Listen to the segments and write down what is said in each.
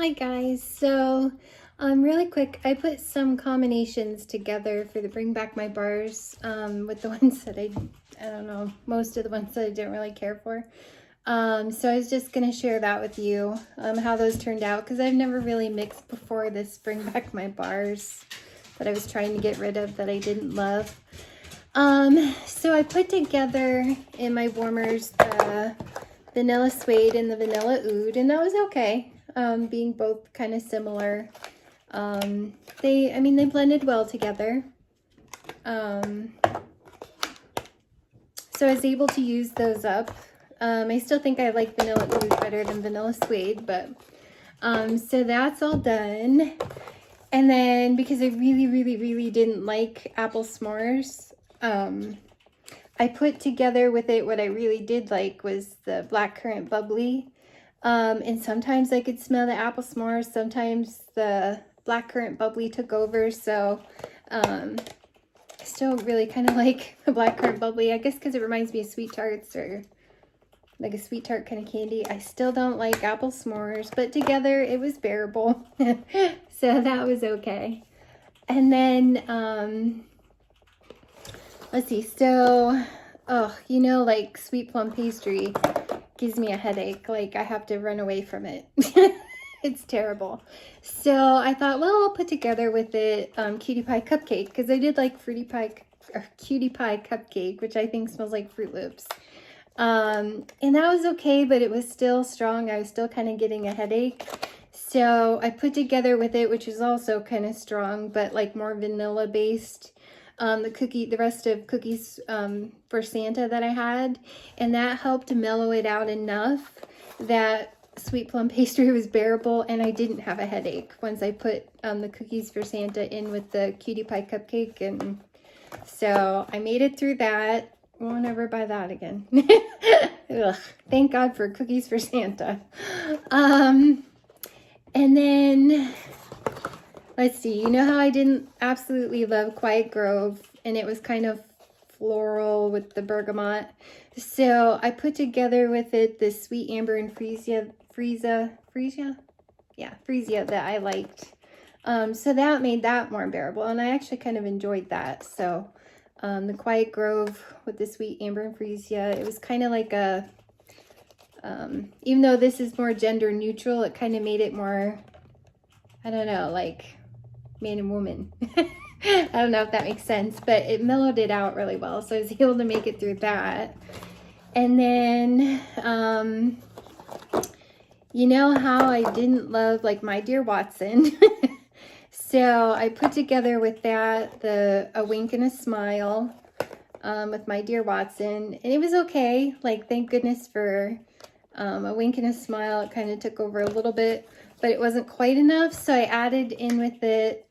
Hi guys, so really quick, I put some combinations together for the Bring Back My Bars with the ones that I don't know, most of the ones that I didn't really care for. So I was just going to share that with you, how those turned out, because I've never really mixed before this Bring Back My Bars that I was trying to get rid of that I didn't love. So I put together in my warmers the vanilla suede and the vanilla oud, and that was okay, being both kind of similar. They blended well together. So I was able to use those up. I still think I like vanilla oud better than vanilla suede, but so that's all done. And then because I really didn't like apple s'mores, I put together with it what I really did like was the blackcurrant bubbly. And sometimes I could smell the apple s'mores, sometimes the blackcurrant bubbly took over, so I still really kind of like the blackcurrant bubbly, I guess because it reminds me of sweet tarts or like a sweet tart kind of candy. I still don't like apple s'mores, but together it was bearable. So that was okay. And then let's see, so like sweet plum pastry gives me a headache. Like I have to run away from it. It's terrible. So I thought, well, I'll put together with it cutie pie cupcake, because I did like cutie pie cupcake, which I think smells like Fruit Loops. And that was okay, but it was still strong. I was still kind of getting a headache. So I put together with it, which is also kind of strong, but like more vanilla based, the rest of cookies for Santa that I had, and that helped mellow it out enough that sweet plum pastry was bearable, and I didn't have a headache once I put the cookies for Santa in with the cutie pie cupcake. And so I made it through that. Won't never buy that again. Ugh, thank God for cookies for Santa. And then let's see, you know how I didn't absolutely love Quiet Grove, and it was kind of floral with the bergamot. So I put together with it this sweet amber and freesia that I liked. So that made that more bearable, and I actually kind of enjoyed that. So the Quiet Grove with the sweet amber and freesia, it was kind of like a, even though this is more gender neutral, it kind of made it more, I don't know, like man and woman. I don't know if that makes sense, but it mellowed it out really well. So I was able to make it through that. And then, you know how I didn't love like My Dear Watson. So I put together with that A Wink and a Smile with My Dear Watson, and it was okay. Like, thank goodness for A Wink and a Smile. It kind of took over a little bit, but it wasn't quite enough. So I added in with it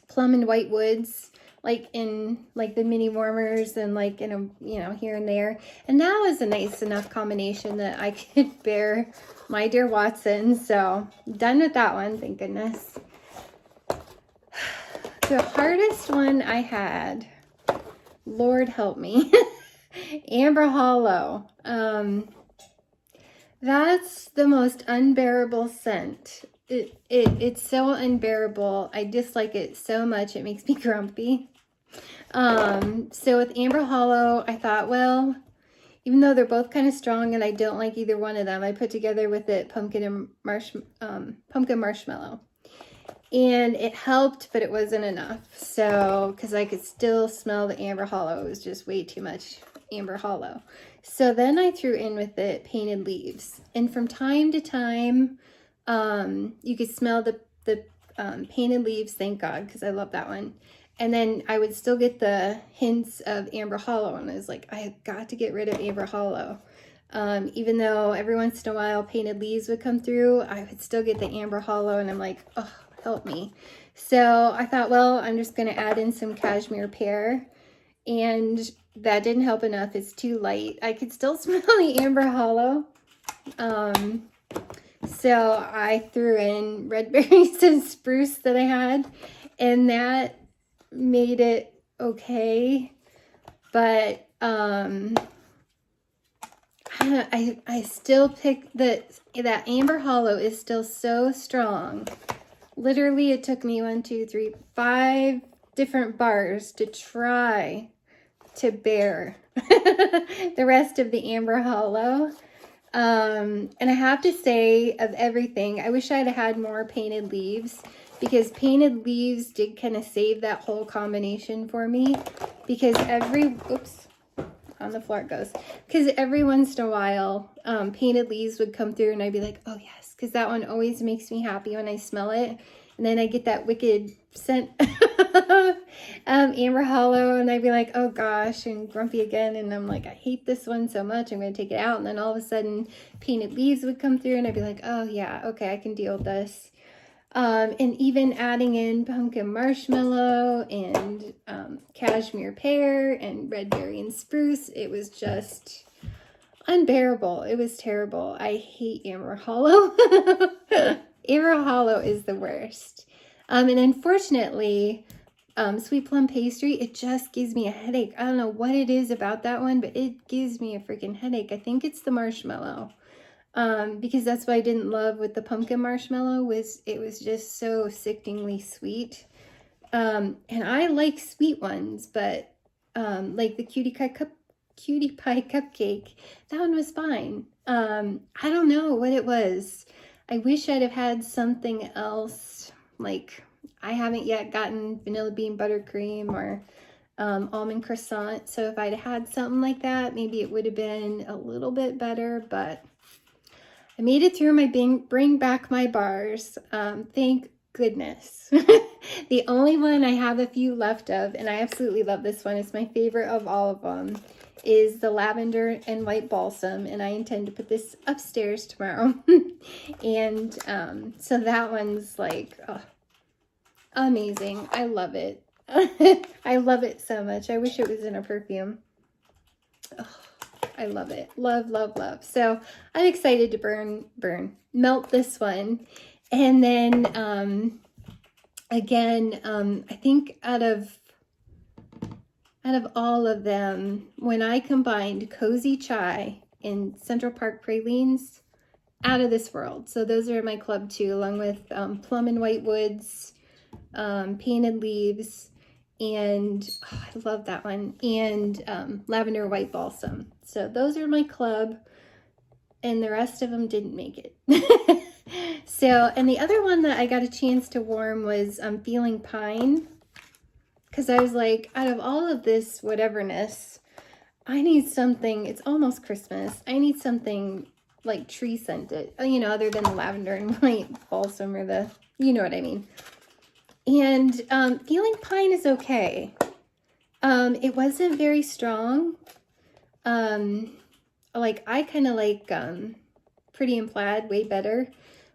Plum and White Woods, like in like the mini warmers and like in a, here and there. And that was a nice enough combination that I could bear My Dear Watson. So done with that one, thank goodness. The hardest one I had, Lord help me, Amber Hollow. That's the most unbearable scent. It's so unbearable. I dislike it so much. It makes me grumpy. So with Amber Hollow, I thought, well, even though they're both kind of strong and I don't like either one of them, I put together with it pumpkin marshmallow. And it helped, but it wasn't enough. So, because I could still smell the Amber Hollow. It was just way too much Amber Hollow. So then I threw in with it Painted Leaves. And from time to time, you could smell the Painted Leaves, thank God, because I love that one. And then I would still get the hints of Amber Hollow, and I was like, I have got to get rid of Amber Hollow. Even though every once in a while Painted Leaves would come through, I would still get the Amber Hollow, and I'm like, oh, help me. So I thought, well, I'm just going to add in some Cashmere Pear, and that didn't help enough. It's too light. I could still smell the Amber Hollow. So I threw in Red Berries and Spruce that I had, and that made it okay. But I I still pick that Amber Hollow is still so strong. Literally, it took me 5 different bars to try to bear the rest of the Amber Hollow. And I have to say, of everything, I wish I'd had more Painted Leaves, because Painted Leaves did kind of save that whole combination for me, because on the floor it goes. Because every once in a while, Painted Leaves would come through and I'd be like, oh yes, because that one always makes me happy when I smell it. And then I get that wicked scent Amber Hollow, and I'd be like, oh gosh, and grumpy again. And I'm like, I hate this one so much, I'm going to take it out. And then all of a sudden, Painted Leaves would come through and I'd be like, oh yeah, okay, I can deal with this. And even adding in pumpkin marshmallow and cashmere pear and red berry and spruce, it was just unbearable. It was terrible. I hate Amber Hollow. Amber Hollow is the worst. And unfortunately, Sweet Plum Pastry, it just gives me a headache. I don't know what it is about that one, but it gives me a freaking headache. I think it's the marshmallow. Because that's what I didn't love with the pumpkin marshmallow, was it was just so sickeningly sweet. And I like sweet ones, but like the cutie pie cupcake, that one was fine. I don't know what it was. I wish I'd have had something else. Like, I haven't yet gotten vanilla bean buttercream or almond croissant. So if I'd had something like that, maybe it would have been a little bit better, but I made it through my bring back my bars. Thank goodness. The only one I have a few left of, and I absolutely love this one, it's my favorite of all of them, is the lavender and white balsam, and I intend to put this upstairs tomorrow. And so that one's like, oh, amazing. I love it. I love it so much. I wish it was in a perfume. Oh, I love it. Love, love, love. So I'm excited to melt this one. And then again, I think out of all of them, when I combined Cozy Chai and Central Park Pralines, out of this world. So those are my club too, along with Plum and White Woods, Painted Leaves, and oh, I love that one, and Lavender White Balsam. So those are my club, and the rest of them didn't make it. So, and the other one that I got a chance to warm was Feeling Pine, because I was like, out of all of this whateverness, I need something, it's almost Christmas, I need something like tree scented, you know, other than the lavender and white balsam, or the, you know what I mean. And Feeling Pine is okay. It wasn't very strong. Like, I kind of like Pretty in Plaid way better.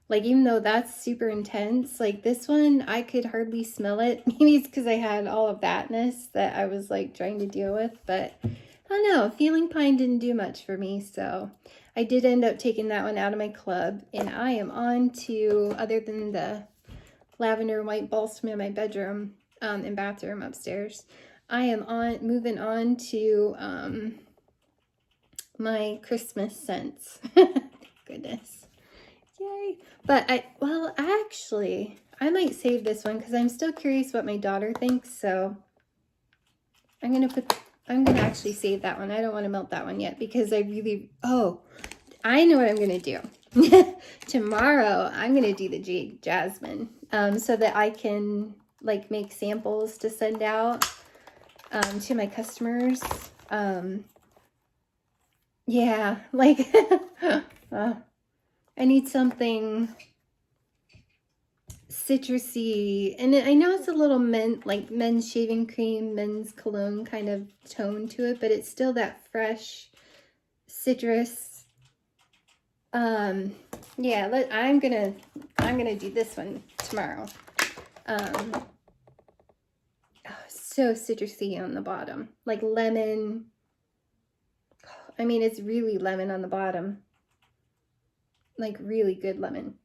Like, even though that's super intense, like this one, I could hardly smell it. Maybe it's because I had all of thatness that I was like trying to deal with, but I don't know. Feeling Pine didn't do much for me, so I did end up taking that one out of my club, and I am on to, other than the lavender and white balsam in my bedroom and bathroom upstairs, I am moving on to my Christmas scents. Thank goodness. Yay. But actually, I might save this one because I'm still curious what my daughter thinks, so I'm gonna actually save that one. I don't want to melt that one yet because I know what I'm gonna do. Tomorrow I'm gonna do the Jade Jasmine, so that I can like make samples to send out to my customers. Yeah, like I need something citrusy, and I know it's a little men's shaving cream, men's cologne kind of tone to it, but it's still that fresh citrus. Yeah, I'm gonna do this one tomorrow. Oh, so citrusy on the bottom, like lemon. I mean, it's really lemon on the bottom, like really good lemon.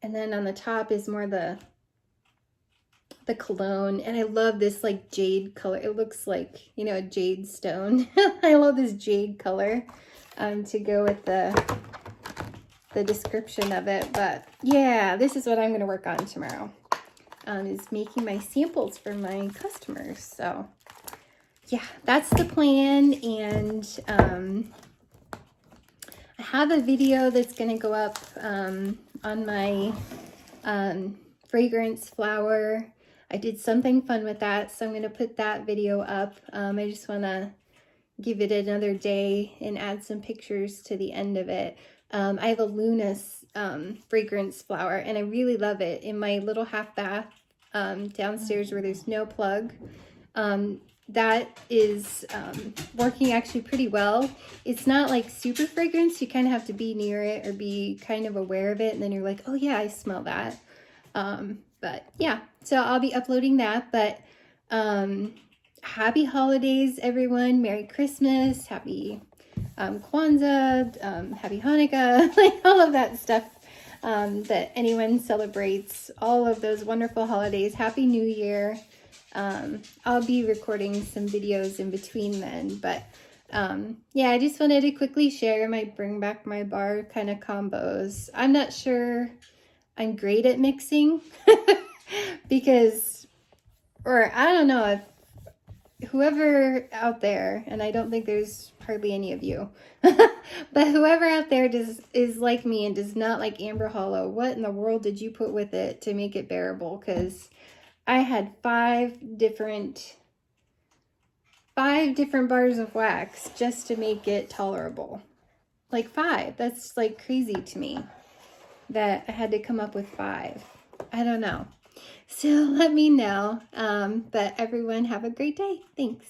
And then on the top is more the cologne. And I love this like jade color. It looks like, you know, a jade stone. I love this jade color. to go with the description of it. But yeah, this is what I'm going to work on tomorrow, is making my samples for my customers. So yeah, that's the plan. And I have a video that's going to go up on my fragrance flower. I did something fun with that, so I'm going to put that video up. I just want to give it another day and add some pictures to the end of it. I have a Lunas fragrance flower, and I really love it. In my little half bath downstairs where there's no plug, that is working actually pretty well. It's not like super fragrance. You kind of have to be near it or be kind of aware of it, and then you're like, oh yeah, I smell that. But yeah, so I'll be uploading that. But happy holidays, everyone. Merry Christmas, happy Kwanzaa, happy Hanukkah, like all of that stuff that anyone celebrates, all of those wonderful holidays. Happy New Year. I'll be recording some videos in between then, but yeah, I just wanted to quickly share my bring back my bar kind of combos. I'm not sure I'm great at mixing because, or I don't know if whoever out there, and I don't think there's hardly any of you, but whoever out there is like me and does not like Amber Hollow, what in the world did you put with it to make it bearable? Because I had 5 different bars of wax just to make it tolerable. Like 5. That's like crazy to me that I had to come up with 5. I don't know. So let me know. But everyone have a great day. Thanks.